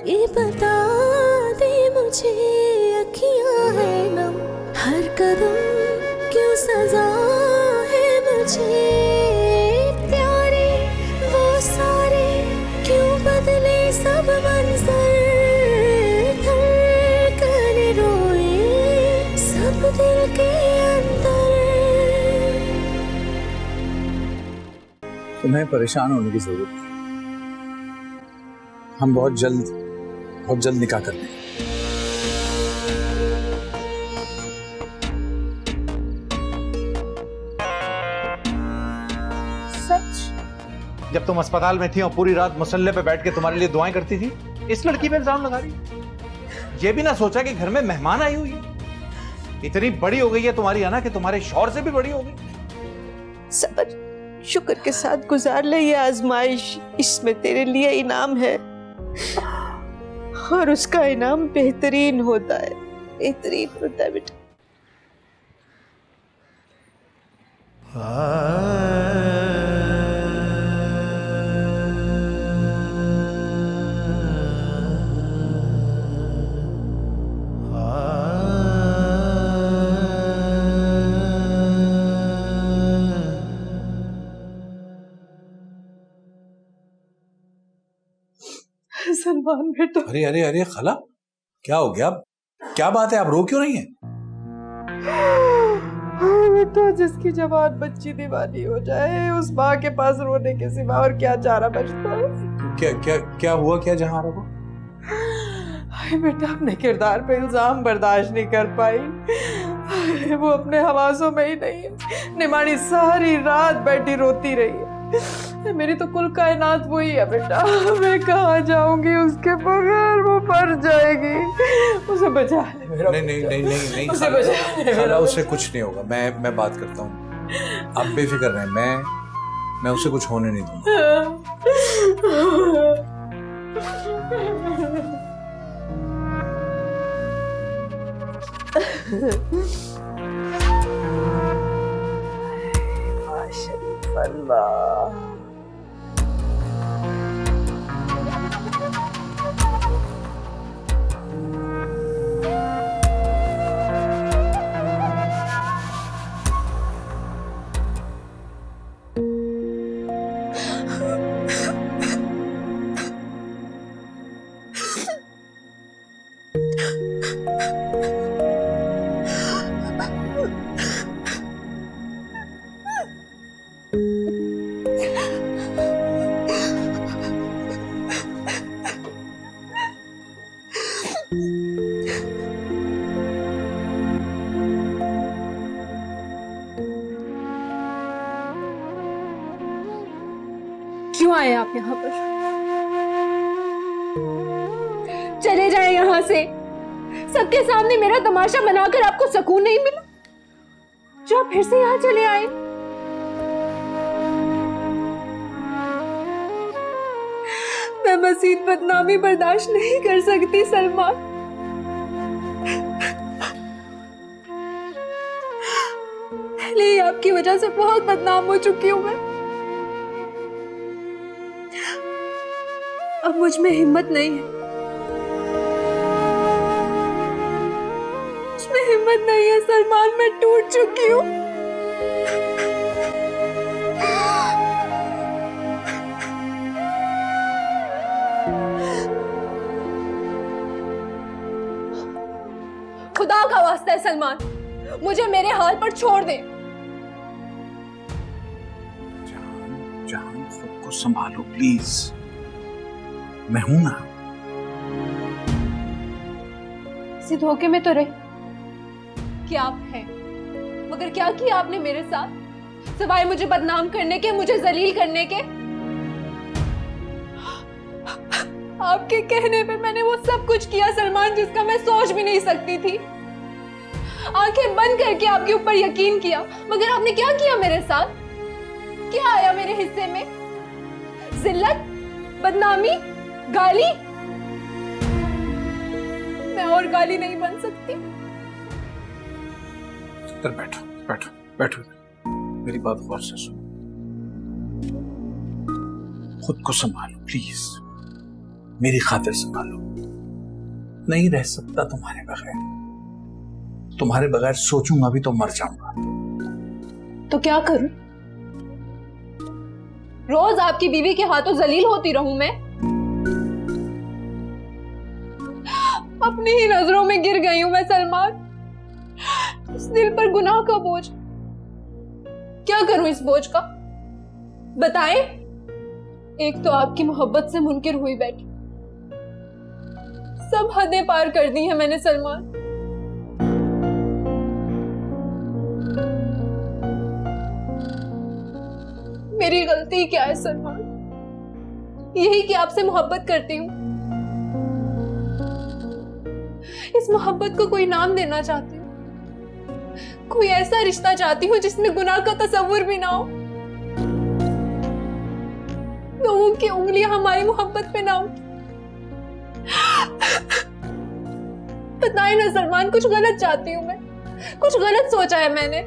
ये बता दे मुझे, अखियां है नम, हर कदम क्यों सजा है मुझे, प्यारे वो सारे क्यों बदले सब मंजर, धड़कन रोए सब दिल के अंदर। तुम्हें परेशान होने की जरूरत नहीं, हम बहुत जल्द निकाह कर लेंगे। सच? जब तुम अस्पताल में थी और पूरी रात मुसल्ले पे बैठ के तुम्हारे लिए दुआएं करती थी, इस लड़की पे इल्जाम लगा रही? ये भी ना सोचा कि घर में मेहमान आई हुई है। इतनी बड़ी हो गई है तुम्हारी अना कि तुम्हारे शौहर से भी बड़ी हो गई। सब्र शुक्र के साथ गुजार ले ये आजमाइश, इसमें तेरे लिए इनाम है और उसका इनाम बेहतरीन होता है, बेहतरीन होता है बेटा। सलमान बेटा। अरे अरे अरे खाला, क्या हो गया? क्या बात है, आप रो क्यों रही हैं? बेटा, जिसकी जवान बच्ची दीवानी हो जाए, उस माँ के पास रोने के सिवा और क्या चारा बचता है? क्या हुआ, क्या जहां रो? बेटा, अपने किरदार पे इल्जाम बर्दाश्त नहीं कर पाई। वो अपने हवासों में ही नहीं, निमानी सारी रात बैठी रोती रही है। मेरी तो कुल कायनात वही है बेटा, मैं कहाँ जाऊंगी उसके बगैर, वो मर जाएगी। उसे बचा ले मेरा। नहीं उसे बचा ले खाला, उससे कुछ नहीं होगा, मैं बात करता हूँ, आप बेफिक्र रहें, मैं उसे कुछ होने नहीं दूंगा। अल्लाह। क्यों आए आप यहाँ पर? चले जाए यहाँ से। सबके सामने मेरा तमाशा बनाकर आपको सुकून नहीं मिला, जो आप फिर से यहाँ चले आए। मैं मजीद बदनामी बर्दाश्त नहीं कर सकती सलमान। पहले ही आपकी वजह से बहुत बदनाम हो चुकी हूँ मैं। अब मुझ में हिम्मत नहीं है, मुझमें हिम्मत नहीं है सलमान, मैं टूट चुकी हूँ। खुदा का वास्ता है सलमान, मुझे मेरे हाल पर छोड़ दे। जान खुद को संभालो प्लीज, मैं हूं ना। इसी धोखे में तो रहे कि आप हैं, मगर क्या किया आपने मेरे साथ, सिवाय मुझे बदनाम करने के, मुझे जलील करने के। आपके कहने पे मैंने वो सब कुछ किया सलमान, जिसका मैं सोच भी नहीं सकती थी। आंखें बंद करके आपके ऊपर यकीन किया, मगर आपने क्या किया मेरे साथ? क्या आया मेरे हिस्से में? जिल्लत, बदनामी, गाली। मैं और गाली नहीं बन सकती। इधर बैठो बैठो बैठो, मेरी बात गौर से सुनो। खुद को संभालो प्लीज, मेरी खातिर संभालो। नहीं रह सकता तुम्हारे बगैर। तुम्हारे बगैर सोचूंगा भी तो मर जाऊंगा। तो क्या करूं? रोज आपकी बीवी के हाथों जलील होती रहूं मैं? अपनी ही नजरों में गिर गई हूं मैं सलमान। इस दिल पर गुनाह का बोझ, क्या करूं इस बोझ का? बताएं। एक तो आपकी मोहब्बत से मुनकिर हुई बैठी, सब हदें पार कर दी हैं मैंने सलमान। मेरी गलती क्या है सलमान? यही कि आपसे मोहब्बत करती हूँ। इस मोहब्बत को कोई नाम देना चाहती हूँ, कोई ऐसा रिश्ता चाहती हूँ जिसमें गुनाह का तस्वुर भी ना हो। लोगों की उंगलियां हमारी मोहब्बत पे ना हो। बताए ना सलमान, कुछ गलत चाहती हूँ मैं, कुछ गलत सोचा है मैंने?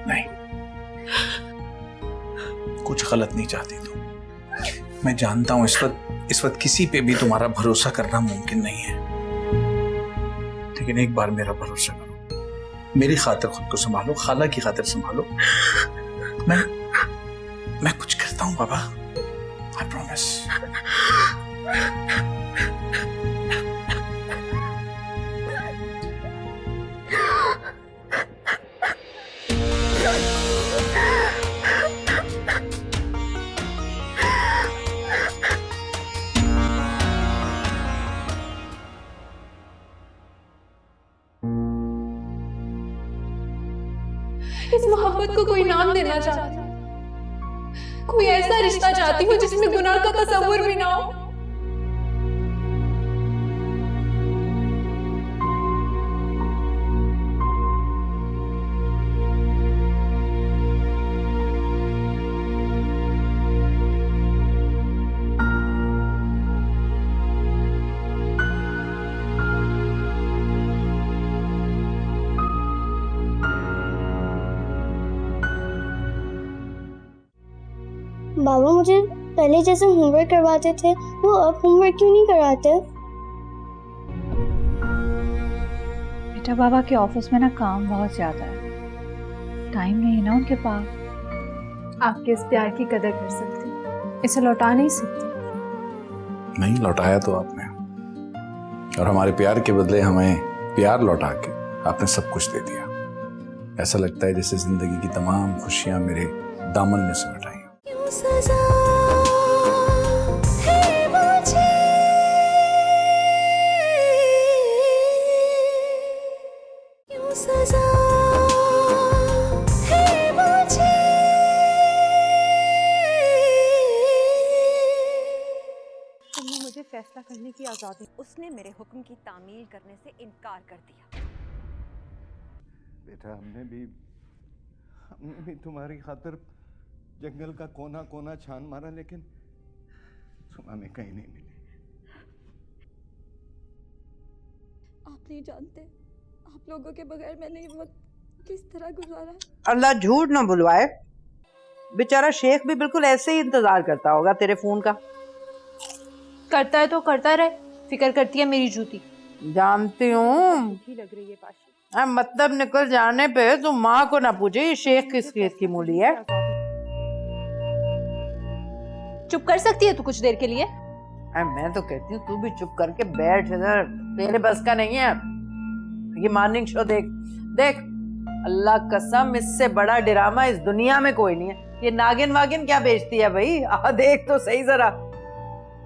नहीं, कुछ गलत नहीं चाहती तुम। मैं जानता हूं इस वक्त किसी पे भी तुम्हारा भरोसा करना मुमकिन नहीं है, लेकिन एक बार मेरा भरोसा करो। मेरी खातिर खुद को संभालो, खाला की खातिर संभालो। मैं कुछ करता हूं बाबा, आई प्रॉमिस। इस मोहब्बत को कोई नाम देना चाहती हूँ, कोई ऐसा रिश्ता चाहती हूँ जिसमें गुनाह का तस्वुर भी ना हो। बाबा मुझे पहले जैसे होमवर्क करवाते थे वो अब होमवर्क क्यों नहीं कराते? बेटा बाबा के ऑफिस में ना काम बहुत ज्यादा है, टाइम नहीं है ना उनके पास। आपके इस प्यार की कदर कर सकती, इसे लौटा नहीं सकती। नहीं लौटाया तो आपने, और हमारे प्यार के बदले हमें प्यार लौटा के आपने सब कुछ दे दिया। ऐसा लगता है जैसे जिंदगी की तमाम खुशियां मेरे दामन में सिमट आई। सजा है मुझे, क्यों सजा है मुझे? तुमने मुझे फैसला करने की आज़ादी। उसने मेरे हुक्म की तामील करने से इनकार कर दिया। बेटा हमने भी तुम्हारी खातिर जंगल का कोना कोना छान मारा, लेकिन तुम हमें कहीं नहीं मिली। आप नहीं जानते आप लोगों के बगैर मैंने ये वक्त किस तरह गुजारा है। अल्लाह झूठ ना बुलवाए, बेचारा शेख भी बिल्कुल ऐसे ही इंतजार करता होगा तेरे फोन का। करता है तो करता रहे, फिक्र करती है मेरी जूती। जानती हूँ, लग रही है पाशी। मतलब निकल जाने पे तो माँ को ना पूछे ये शेख किस खेत की मूली है। चुप कर सकती है तू कुछ देर के लिए? मैं तो कहती हूँ तू भी चुप करके बैठ इधर, तेरे बस का नहीं है। ये मॉर्निंग शो देख देख, अल्लाह कसम इससे बड़ा ड्रामा इस दुनिया में कोई नहीं है। ये नागिन वागिन क्या बेचती है भाई, देख तो सही जरा।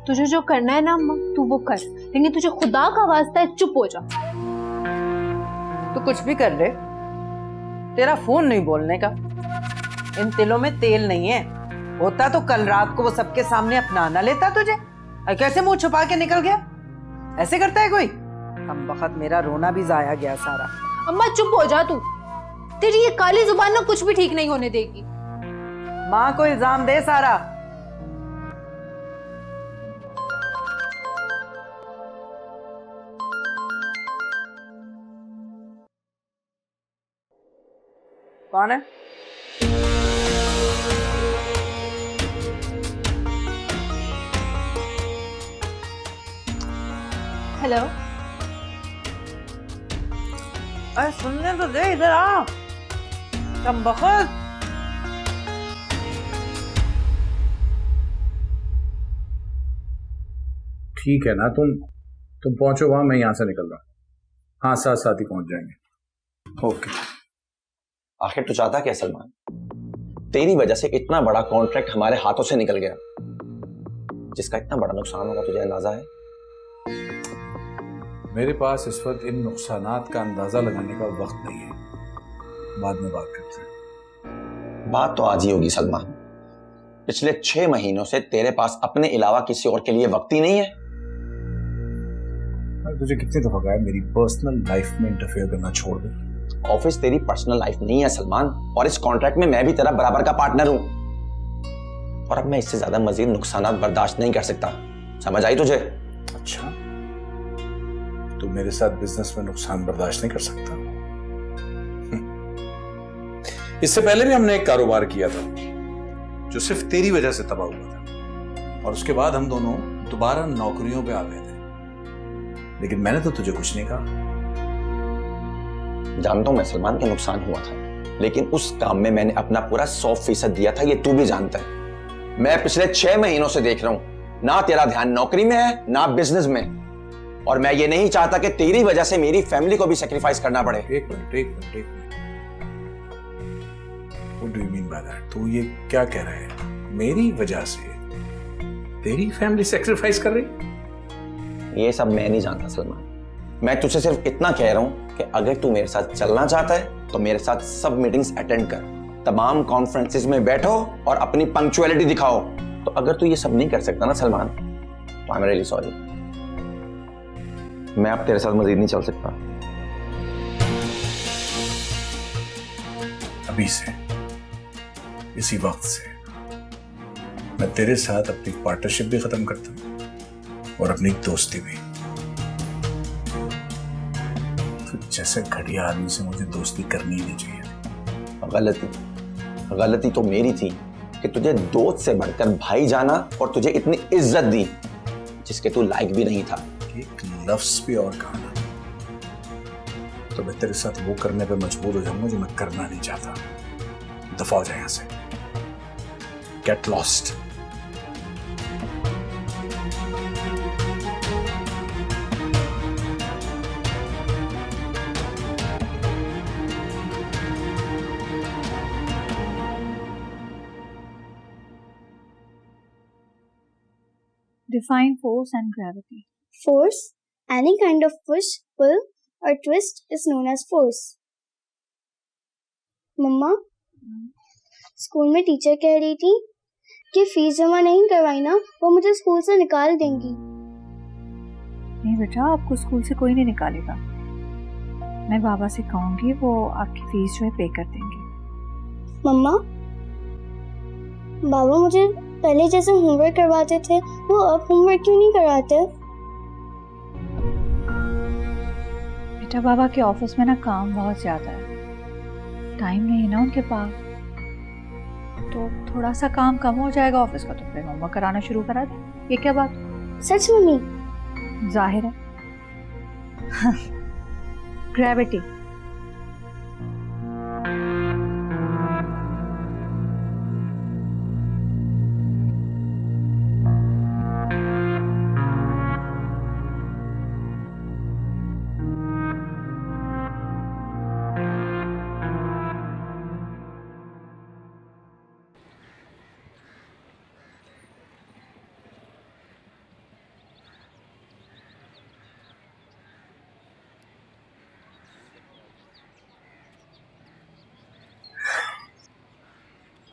तुझे जो करना है ना अम्मा तू वो कर, लेकिन तुझे खुदा का वास्ता है चुप हो जा। तू कुछ भी कर ले, तेरा फोन नहीं बोलने का। इन तिलों में तेल नहीं है, होता तो कल रात को वो सबके सामने अपनाना लेता तुझे। कैसे मुंह छुपा के निकल गया? ऐसे करता है कोई? हम वक्त मेरा रोना भी जाया गया सारा। अम्मा चुप हो जा तू, तेरी ये काली जुबान ना कुछ भी ठीक नहीं होने देगी। माँ को इल्जाम दे सारा। कौन है? हेलो अरे सुनने तो दे, इधर आ। कम बखत। ठीक है ना, तुम पहुंचो वहां, मैं यहां से निकल रहा हूं। हाँ, साथ साथ ही पहुंच जाएंगे। ओके। आखिर तू चाहता क्या सलमान? तेरी वजह से इतना बड़ा कॉन्ट्रैक्ट हमारे हाथों से निकल गया, जिसका इतना बड़ा नुकसान होगा तुझे अंदाजा है? मेरे पास इस वक्त इन नुकसानात का अंदाजा लगाने का वक्त नहीं है, बाद में बात करते हैं। बात तो आज ही होगी सलमान। पिछले 6 महीनों से तेरे पास अपने अलावा किसी और के लिए वक्त ही नहीं है। तुझे कितनी दफा कहा है मेरी पर्सनल लाइफ में इंटरफेयर करना छोड़ दे। ऑफिस तेरी पर्सनल लाइफ नहीं है सलमान, और इस कॉन्ट्रैक्ट में मैं भी तेरा बराबर का पार्टनर हूं, और अब मैं इससे ज्यादा मजीद नुकसानात बर्दाश्त नहीं कर सकता। समझ आई तुझे? अच्छा, तू मेरे साथ बिजनेस में नुकसान बर्दाश्त नहीं कर सकता? इससे पहले भी हमने एक कारोबार किया था जो सिर्फ तेरी वजह से तबाह हुआ था, और उसके बाद हम दोनों दोबारा नौकरियों पे आ गए थे, लेकिन मैंने तो तुझे कुछ नहीं कहा। जानता हूं मैं सलमान के नुकसान हुआ था, लेकिन उस काम में मैंने अपना पूरा 100% दिया था, ये तू भी जानता है। मैं पिछले 6 महीनों से देख रहा हूं, ना तेरा ध्यान नौकरी में है ना बिजनेस में, और मैं ये नहीं चाहता कि तेरी वजह से मेरी फैमिली को भी सेक्रीफाइस करना पड़े। एक minute. What do you mean by that? तू ये क्या कह रहा है? मेरी वजह से तेरी फैमिली सेक्रीफाइस कर रही? ये सब मैं नहीं जानता सलमान, मैं तुझे सिर्फ इतना कह रहा हूं कि अगर तू मेरे साथ चलना चाहता है तो मेरे साथ सब मीटिंग्स अटेंड कर, तमाम कॉन्फ्रेंसेस में बैठो और अपनी पंक्चुअलिटी दिखाओ। तो अगर तू ये सब नहीं कर सकता ना सलमान, तो आई एम रियली सॉरी, मैं अब तेरे साथ मजीद नहीं चल सकता। अभी से, इसी वक्त से मैं तेरे साथ अपनी पार्टनरशिप भी खत्म करता हूं और अपनी दोस्ती भी। तो जैसे घटिया आदमी से मुझे दोस्ती करनी ही नहीं चाहिए। गलती तो मेरी थी कि तुझे दोस्त से बढ़कर भाई जाना और तुझे इतनी इज्जत दी जिसके तू लायक भी नहीं था। एक लफ्ज भी और कहा ना तो मैं तेरे साथ वो करने पे मजबूर हो जाऊंगा जो मैं करना नहीं चाहता। दफा हो जाए यहां से। Get lost. Define force and gravity. Force, any kind of push, pull or twist is known as force. Mamma, school में टीचर कह रही थी कि फीस जमा नहीं करवाई ना वो मुझे स्कूल से निकाल देंगी। नहीं बेटा, आपको स्कूल से कोई नहीं निकालेगा। मैं बाबा से कहूंगी, वो आपकी फीस जो है पे कर देंगे। मम्मा, बाबा मुझे पहले जैसे होमवर्क करवाते थे वो अब होमवर्क क्यों नहीं कराते? बेटा, बाबा के ऑफिस में ना काम बहुत ज्यादा है, टाइम नहीं है ना उनके पास, तो थोड़ा सा काम कम हो जाएगा ऑफिस का तो फिर होमवर्क कराना शुरू करा दे। ये क्या बात? सच मम्मी? जाहिर है। ग्रेविटी।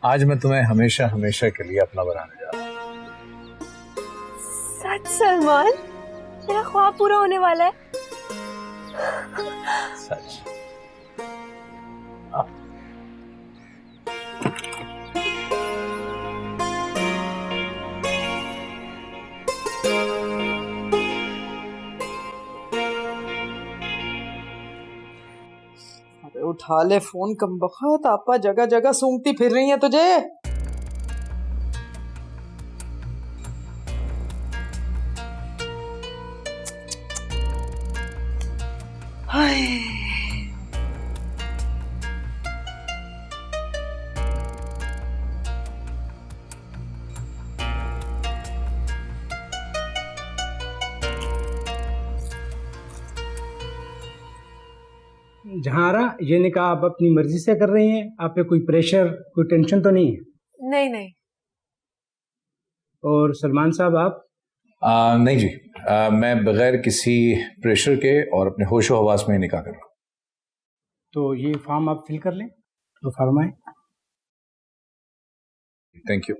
आज मैं तुम्हें हमेशा हमेशा के लिए अपना बनाने जा रहा हूं। सच सलमान, मेरा ख्वाब पूरा होने वाला है। सच। अरे उठा ले फोन, कम बखत आपा जगह जगह सूंघती फिर रही है तुझे। हाय जहारा, ये निकाह आप अपनी मर्जी से कर रही हैं? आप पे कोई प्रेशर, कोई टेंशन तो नहीं है? नहीं नहीं। और सलमान साहब आप? नहीं जी, मैं बगैर किसी प्रेशर के और अपने होशो हवास में निकाह कर रहा हूँ। तो ये फॉर्म आप फिल कर लें, तो फरमाएं। Thank you.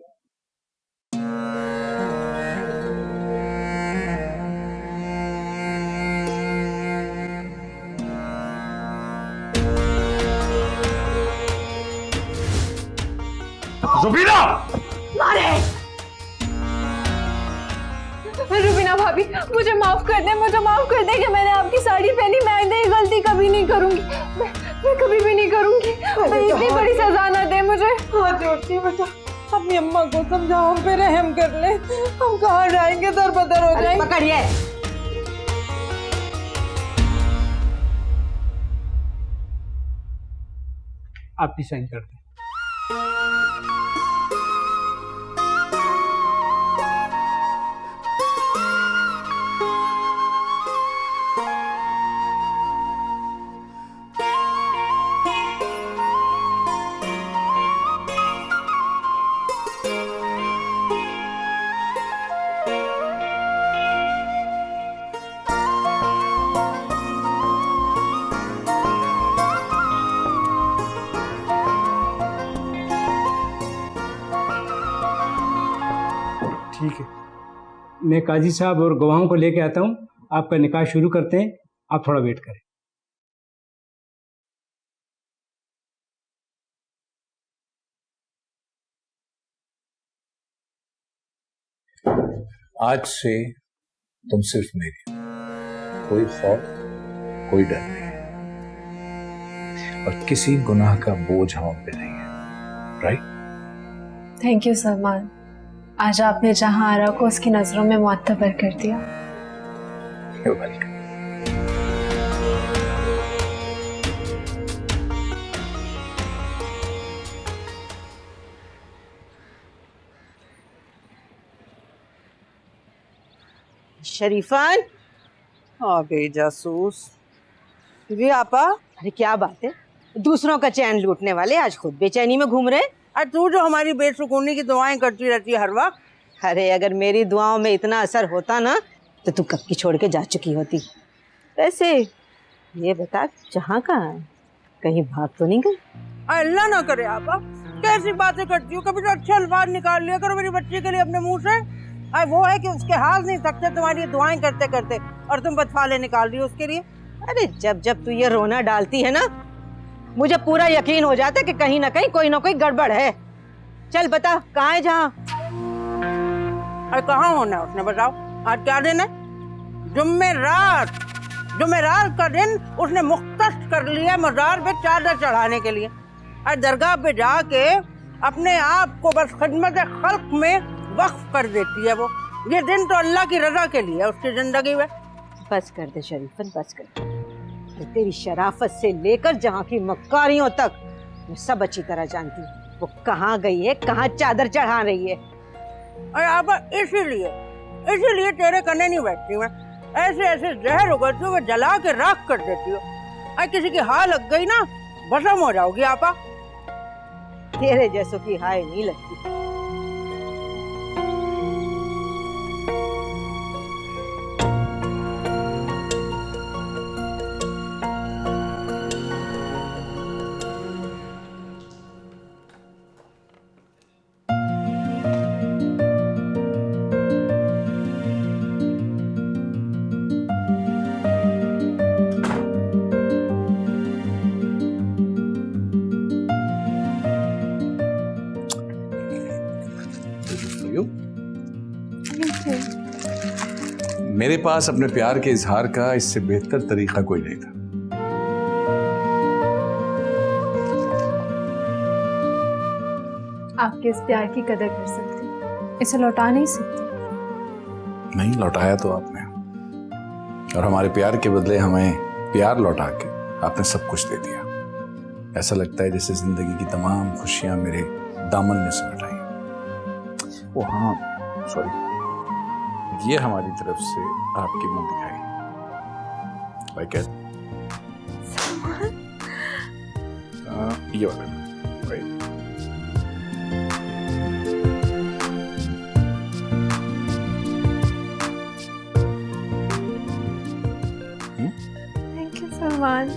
जुबीना! रुबीना भाभी, मुझे माफ कर दे, मुझे माफ कर दे कि मैंने आपकी साड़ी पहनी। मैं आइंदा ये गलती कभी नहीं करूंगी, मैं कभी भी नहीं करूंगी। इतनी बड़ी सजा ना दे मुझे। हाथ जोड़ती बेटा, अपनी अम्मा को समझाओ, हम पे रहम कर ले। हम कहाँ जाएंगे, दर बदर हो जाएंगे। पकड़िए। आप भी साइन कर दें। ठीक है, मैं काजी साहब और गवाहों को लेके आता हूँ। आपका निकाह शुरू करते हैं, आप थोड़ा वेट करें। आज से तुम सिर्फ मेरी, कोई खौफ, कोई डर नहीं है, और किसी गुनाह का बोझ हम पे नहीं है। राइट? थैंक यू सलमान, आज आपने जहां आरा को उसकी नजरों में मुअत्तबर कर दिया। You're welcome. शरीफान आ गई जासूस। जी आपा। अरे क्या बात है, दूसरों का चैन लूटने वाले आज खुद बेचैनी में घूम रहे। अरे तू जो हमारी बेसुकूनी की दुआएं करती रहती है हर वक्त। अरे अगर मेरी दुआओं में इतना असर होता ना तो तू कब की छोड़ के जा चुकी होती। वैसे ये बता जहाँ कहाँ है, कहीं भाग तो नहीं गई? अल्लाह ना करे आपा, कैसी बातें करती हो। कभी तो अच्छे अल्फाज निकाल लिया करो मेरी बच्ची के लिए अपने मुंह से। वो है कि उसके हाल नहीं सकते तुम्हारी दुआएं करते करते, और तुम बदफाले निकाल रही हो उसके लिए। अरे जब जब तू ये रोना डालती है ना, मुझे पूरा यकीन हो जाता है कि कहीं ना कहीं कोई ना कोई गड़बड़ है। चल बता कहाँ है जहाँ? अरे कहाँ होना है उसने, बताओ। आज क्या दिन है? जुम्मेरात। जुम्मेरात का दिन उसने मुख्तस कर लिया मज़ार पे चादर चढ़ाने के लिए। और दरगाह पे जाके अपने आप को बस खिदमत खल्क में वक्फ कर देती है वो। ये दिन तो अल्लाह की रजा के लिए है उसकी जिंदगी में। बस कर दे शरीफन, बस कर दे। तेरी शराफत से लेकर जहाँ की मक्कारियों तक मैं सब अच्छी तरह जानती हूँ। वो कहाँ गई है, कहाँ चादर चढ़ा रही है। और आप इसीलिए तेरे कन्ने नहीं बैठती मैं। ऐसे ऐसे जहर उगलती हो, जला के राख कर देती हो। और किसी की हाय लग गई ना, भस्म हो जाओगी आपा। तेरे जैसों की हाय नहीं लगती। मेरे पास अपने प्यार के इजहार का इससे बेहतर तरीका कोई नहीं था। आपके इस प्यार की कदर कर सकती, इसे लौटा नहीं सकती। नहीं लौटाया तो आपने, और हमारे प्यार के बदले हमें प्यार लौटा के आपने सब कुछ दे दिया। ऐसा लगता है जैसे जिंदगी की तमाम खुशियां मेरे दामन में सिमट आई। ओ हाँ, सॉरी, ये हमारी तरफ से आपकी मुंह दिखाई। भाई क्या ये वाला राइट। Thank you Salman.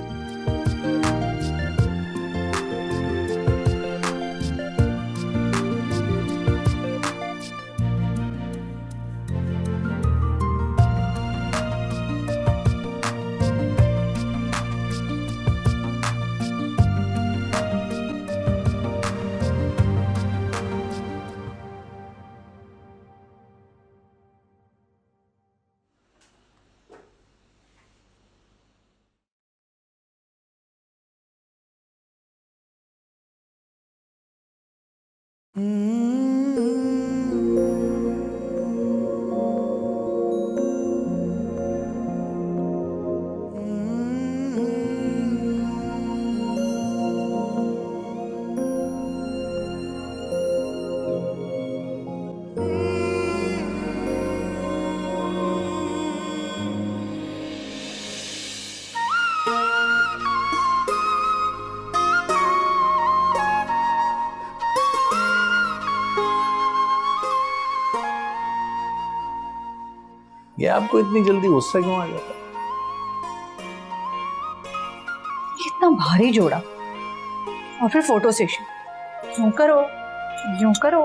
ये आपको इतनी जल्दी गुस्सा क्यों आ जाता है? इतना भारी जोड़ा और फिर फोटो सेशन। यूं करो, यूं करो।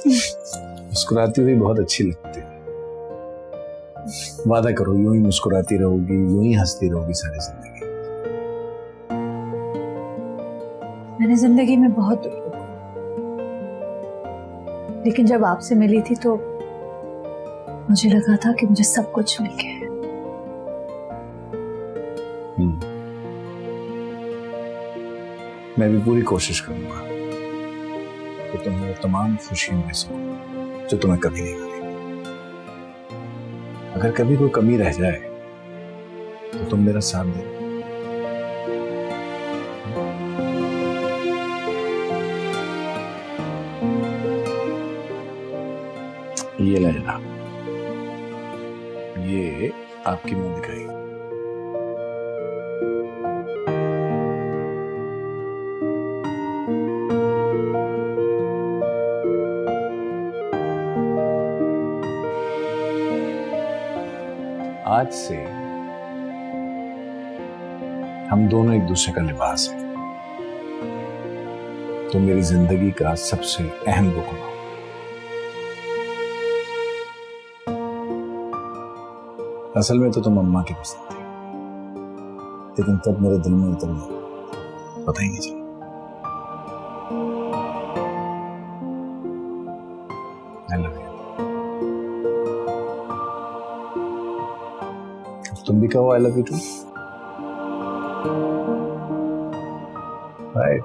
मुस्कुराती हुई बहुत अच्छी लगती है। वादा करो यूं ही मुस्कुराती रहोगी, यूं ही हंसती रहोगी सारी जिंदगी। मैंने जिंदगी में बहुत दुख देखा, लेकिन जब आपसे मिली थी तो मुझे लगा था कि मुझे सब कुछ मिल गया है। मैं भी पूरी कोशिश करूंगा कि तुम्हें वो तमाम खुशियां दे सकूं जो तुम्हें कभी नहीं मिली। अगर कभी कोई कमी रह जाए तो तुम मेरा साथ दे। ये लेना, ये आपकी मुंह दिखाई। आज से हम दोनों एक दूसरे का लिबास हैं। तो मेरी जिंदगी का सबसे अहम रुकन हो। असल में तो तुम अम्मा की पसंद थी, लेकिन तब मेरे दिल में उतर गया, पता ही नहीं चला। I love you। तुम भी कहो आई लव यू टू।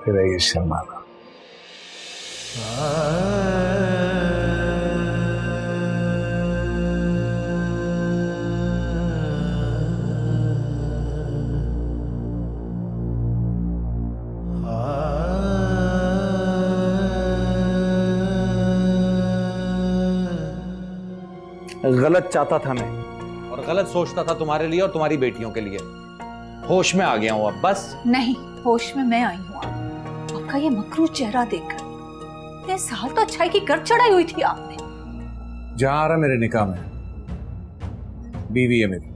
फिर ये शर्माना। गलत चाहता था मैं और गलत सोचता था तुम्हारे लिए और तुम्हारी बेटियों के लिए। होश में आ गया हूं अब बस। नहीं, होश में मैं आई हूँ। आपका ये मकरूर चेहरा देखकर इतने साल तो अच्छाई की गर्द चढ़ाई हुई थी आपने। जहां आ रहा मेरे निकाह में बीवी है मेरी।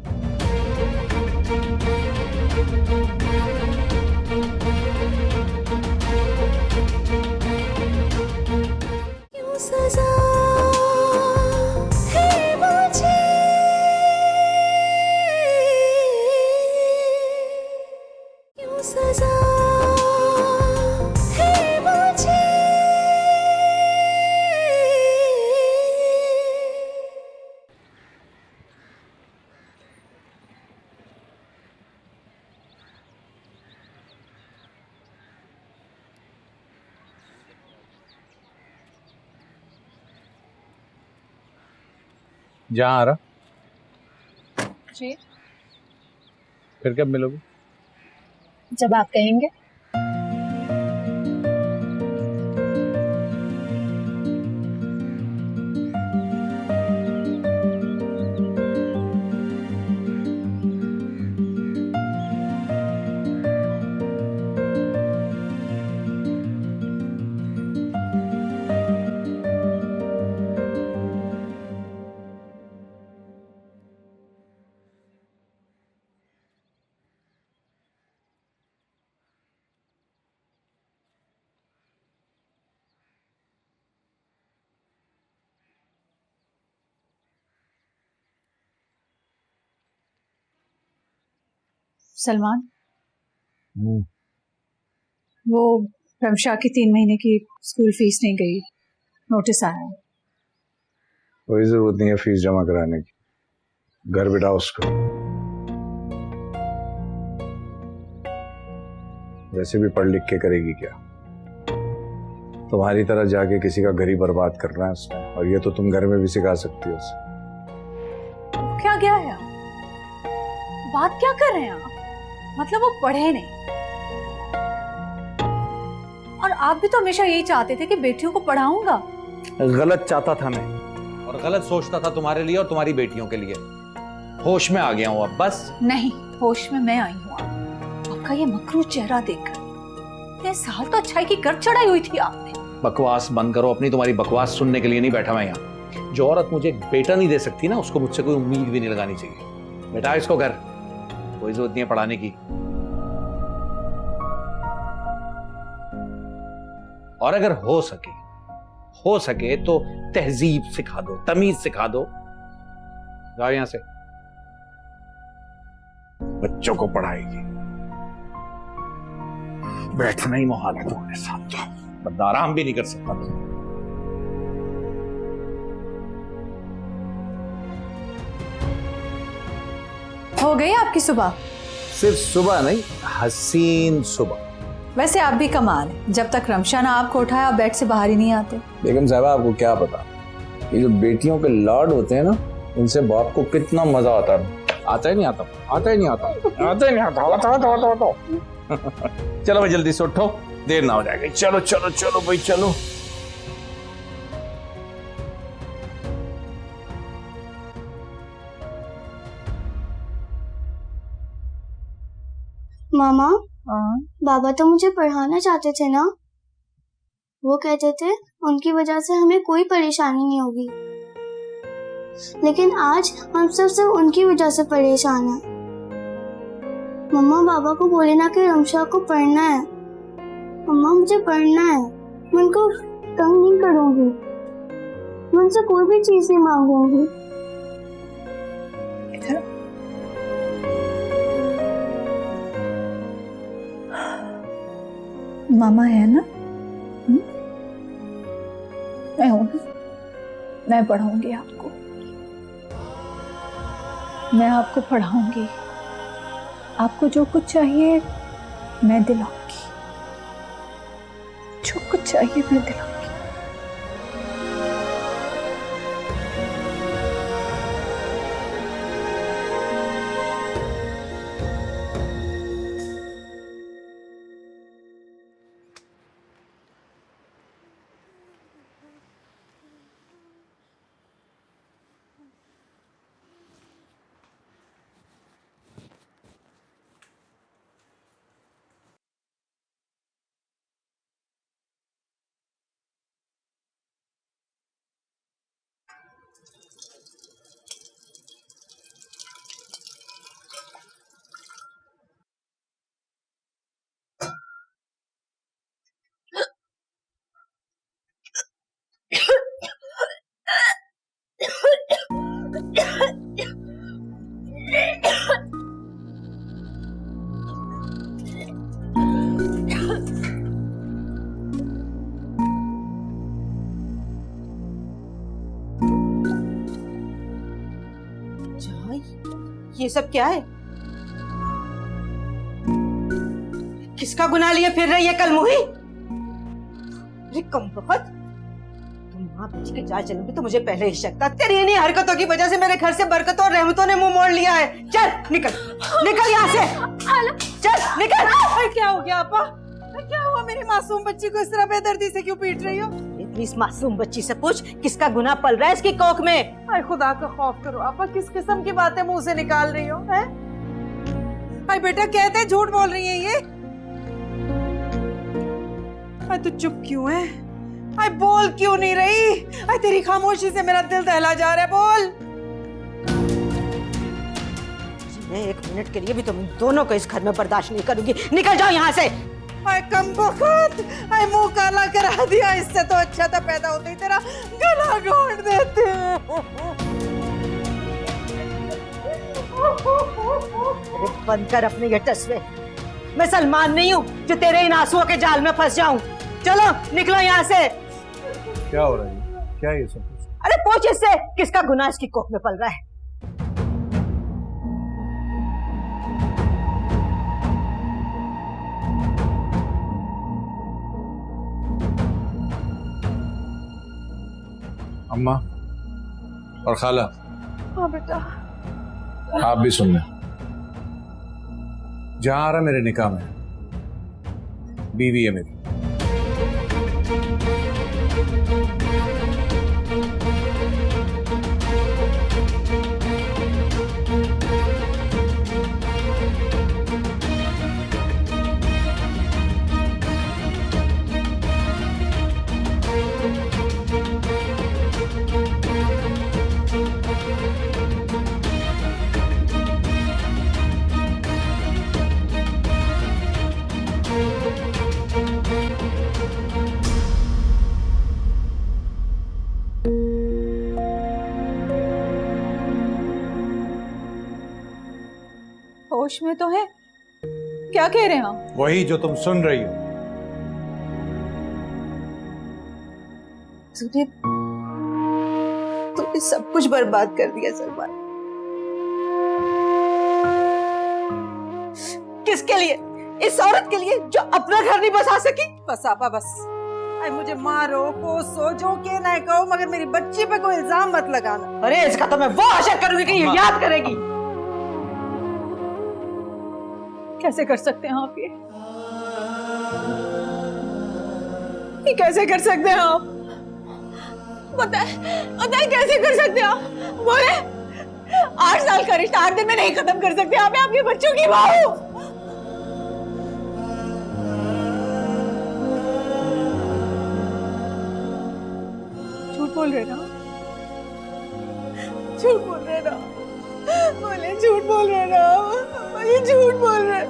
जहां आ रहा जी, फिर कब मिलोगे? जब आप कहेंगे। सलमान, वो रमशा की 3 महीने की स्कूल फीस नहीं गई, नोटिस आया है। कोई जरूरत नहीं है फीस जमा कराने की, घर बिठाओ उसको। वैसे भी पढ़ लिख के करेगी क्या? तुम्हारी तरह जाके किसी का घर ही बर्बाद करना है उसने, और ये तो तुम घर में भी सिखा सकती हो उसे। क्या गया है आप? बात क्या कर रहे हैं आप? मतलब वो पढ़े नहीं, और आप भी तो हमेशा यही चाहते थे कि बेटियों को पढ़ाऊंगा। गलत चाहता था मैं, और गलत सोचता था तुम्हारे लिए और तुम्हारी बेटियों के लिए। होश में आ गया हूं अब, बस। नहीं, होश में मैं आई हूँ। आपका ये मकरूज चेहरा देखकर 3 साल तो अच्छाई की कर चढ़ाई हुई थी आपने। बकवास बंद करो अपनी, तुम्हारी बकवास सुनने के लिए नहीं बैठा मैं यहाँ। जो औरत मुझे एक बेटा नहीं दे सकती ना, उसको मुझसे कोई उम्मीद भी नहीं लगानी चाहिए। बेटा इसको घर, कोई जरूरत नहीं है पढ़ाने की। और अगर हो सके तो तहजीब सिखा दो, तमीज सिखा दो। जाओ यहां से, बच्चों को पढ़ाएगी। बैठना ही मुहाल है तुम्हारे साथ, तो बंदा आराम भी नहीं कर सकता। हो गई आपकी सुबह? सिर्फ सुबह नहीं, हसीन सुबह। वैसे आप भी कमाल है, जब तक रमशा ना आपको उठाया आप बेड से बाहर ही नहीं आते। बेगम साहबा, आपको क्या पता, ये जो बेटियों के लाड होते हैं ना, इनसे बाप को कितना मजा आता है। आता ही नहीं आता, आता ही नहीं आता, आता ही नहीं आता। चलो भाई जल्दी से उठो, देर ना हो जाएगी। चलो चलो चलो भाई चलो। मामा, बाबा तो मुझे पढ़ाना चाहते थे ना। वो कहते थे उनकी वजह से हमें कोई परेशानी नहीं होगी, लेकिन आज हम सब सिर्फ उनकी वजह से परेशान हैं। मम्मा बाबा को बोले ना कि रमशा को पढ़ना है। मम्मा मुझे पढ़ना है, मैं उनको तंग नहीं करूंगी, मैं उनसे कोई भी चीज नहीं मांगूंगी। मामा है ना? मैं हूं ना, मैं पढ़ाऊंगी आपको, मैं आपको पढ़ाऊंगी। आपको जो कुछ चाहिए मैं दिलाऊंगी, जो कुछ चाहिए मैं दिलाऊंगी। ये सब क्या है? किसका गुनाह लिए फिर रही है कलमुही? अरे कमबख्त, तुम माँ बेटी के जाल चलोगी तो मुझे पहले ही शक था। तेरी इन्हीं हरकतों की वजह से मेरे घर से बरकतों और रहमतों ने मुंह मोड़ लिया है। चल निकल, निकल यहाँ से, चल निकल। अरे क्या हो गया आपा? क्या हुआ? मेरी मासूम बच्ची को इस तरह बेदर्दी से क्यों पीट रही हो? इस मासूम बच्ची से पूछ किसका गुनाह पल रहा है इसकी कोख में। अरे खुदा का खौफ करो आपा, किस किस्म की बातें मुंह से निकाल रही हो? हैं? अरे बेटा कहते झूठ बोल रही है ये। अरे तू चुप क्यों है? अरे बोल क्यों नहीं रही? अरे तेरी खामोशी से मेरा दिल दहला जा रहा है, बोल। मैं 1 मिनट के लिए भी तुम दोनों को इस घर में बर्दाश्त नहीं करूंगी। निकल जाओ यहाँ से। अरे कमबख्त, अरे मुंह काला करा दिया। इससे तो अच्छा था पैदा होते ही तेरा गला घोंट देते। बंद कर अपने ये टसवे। मैं सलमान नहीं हूँ जो तेरे इन आंसुओं के जाल में फंस जाऊं। चलो निकलो यहाँ से। क्या हो रहा है? क्या ये सब? अरे पूछ इससे किसका गुनाह इसकी कोख में पल रहा है। अम्मा और खाला। हाँ बेटा। आप भी सुन लें। जहां आ रहा मेरे निकाह में बीवी है मेरी। होश में तो है? क्या कह रहे हैं आप? वही जो तुम सुन रही हो। तूने सब कुछ बर्बाद कर दिया सलमान। किसके लिए? इस औरत के लिए जो अपना घर नहीं बसा सकी। बस आपा बस। अरे मुझे मारो कोसो जो के ना कहो, मगर मेरी बच्ची पे कोई इल्जाम मत लगाना। अरे इसका तो मैं वो आशा करूंगी कि ये याद करेगी। कैसे कर सकते हैं आप ये कैसे कर सकते हैं आप? बताए कैसे कर सकते हैं आप? बोले 8 साल का रिश्ता 8 दिन में नहीं खत्म कर सकते आप? आपके बच्चों की माँ हूं। झूठ बोल रहे ना? झूठ बोल रहे ना? बोले झूठ बोल रहे ना? ये झूठ बोल रहे।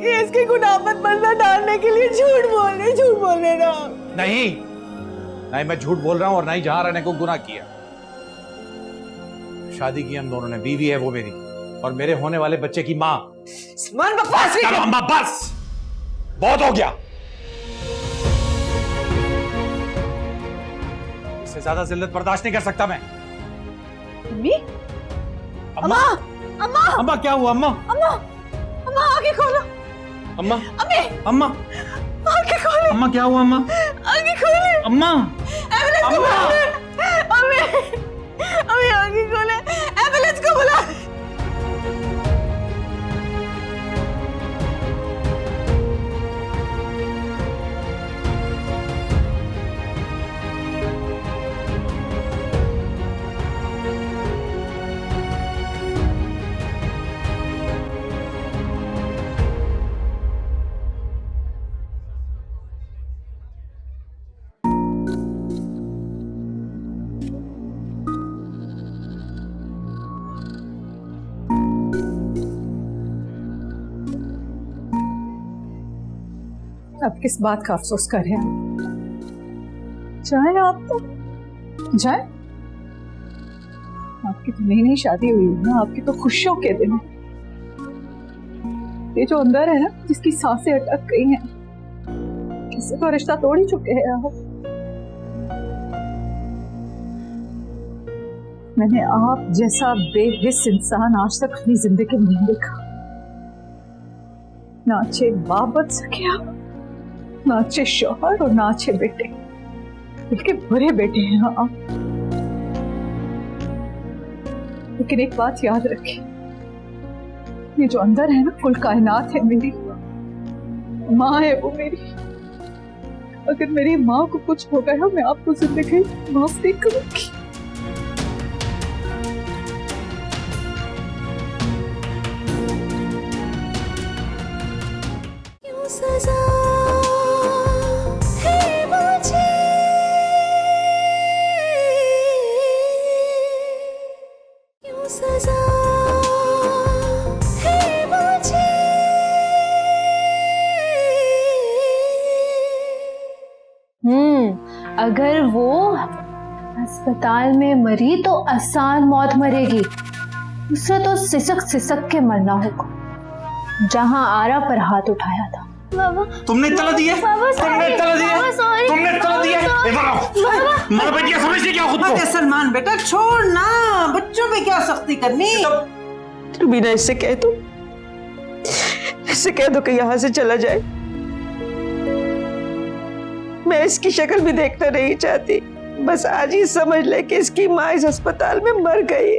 ये इसके गुनाह पर पर्दा डालने के लिए झूठ बोल रहे ना? नहीं मैं झूठ बोल रहा हूं और नहीं जहां रहने को गुनाह किया। शादी की हम दोनों ने, बीवी है वो मेरी और मेरे होने वाले बच्चे की माँ। सलमान बकवास नहीं कर। अम्मा बस, बहुत हो गया। इससे ज्यादा जिल्लत बर्दाश्त नहीं कर सकता मैं। अम्मा अम्मा अम्मा क्या हुआ? अम्मा अम्मा अम्मा आंखें खोलो। अम्मा अम्मा आंखें खोलो। अम्मा क्या हुआ? अम्मा आंखें खोले। अम्मा एम्बुलेंस को बुला। अम्मी आंखें खोले। एम्बुलेंस को बुला। अब किस बात का अफसोस कर रहे हैं? जाए आप तो जाए। आपकी तो नई शादी हुई है ना, आपकी तो खुशियों के दिन है। ये जो अंदर है ना, जिसकी सांसें अटक गई हैं, इससे तो रिश्ता तोड़ ही चुके हैं आप। मैंने आप जैसा बेहिस इंसान आज तक अपनी जिंदगी में नहीं देखा। ना अच्छे बाप बन सके आप, ना अच्छे शौहर और ना अच्छे बेटे, बल्कि बुरे बेटे हैं आप। लेकिन एक बात याद रखें, ये जो अंदर है ना, कुल कायनात है मेरी माँ है वो मेरी। अगर मेरी माँ को कुछ हो गया, मैं आपको जिंदगी माफ नहीं करूंगी। अगर वो अस्पताल में मरी तो आसान मौत मरेगी, उसे तो सिसक सिसक के मरना होगा जहां आरा पर हाथ उठाया था। बाबा तुमने तला दिया, बाबा तुमने तला दिया, बाबा सॉरी, तुमने तला दिया। मारो बेटिया, समझती क्या खुद को? अरे सलमान बेटा छोड़ ना, बच्चों पे क्या सख्ती करनी। रुबीना इससे कह दो, इससे कह दो कि यहाँ से चला जाए। मैं इसकी शक्ल भी देखना नहीं चाहती। बस आज ही समझ ले कि इसकी माँ इस अस्पताल में मर गई है।